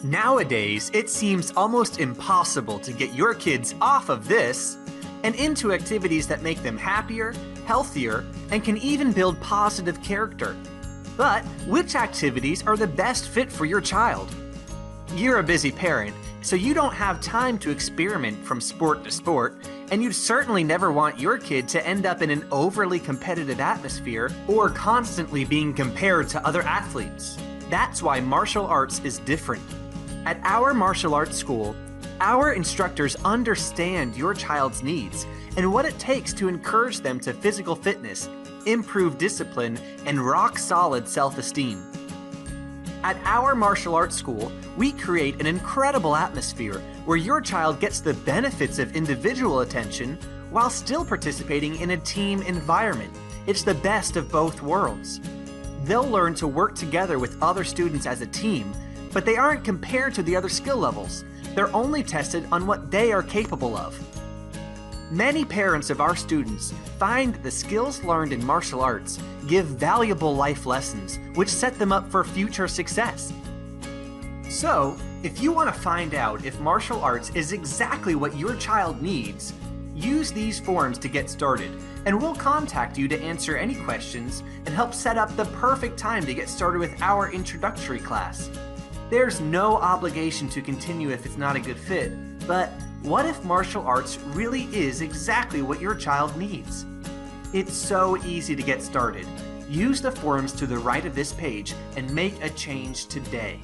Nowadays, it seems almost impossible to get your kids off of this and into activities that make them happier, healthier, and can even build positive character. But which activities are the best fit for your child? You're a busy parent, so you don't have time to experiment from sport to sport, and you'd certainly never want your kid to end up in an overly competitive atmosphere or constantly being compared to other athletes. That's why martial arts is different. At our martial arts school, our instructors understand your child's needs and what it takes to encourage them to physical fitness, improve discipline, and rock-solid self-esteem. At our martial arts school, we create an incredible atmosphere where your child gets the benefits of individual attention while still participating in a team environment. It's the best of both worlds. They'll learn to work together with other students as a team, but they aren't compared to the other skill levels. They're only tested on what they are capable of. Many parents of our students find that the skills learned in martial arts give valuable life lessons which set them up for future success. So, if you want to find out if martial arts is exactly what your child needs, use these forms to get started, and we'll contact you to answer any questions and help set up the perfect time to get started with our introductory class. There's no obligation to continue if it's not a good fit, but what if martial arts really is exactly what your child needs? It's so easy to get started. Use the forms to the right of this page and make a change today.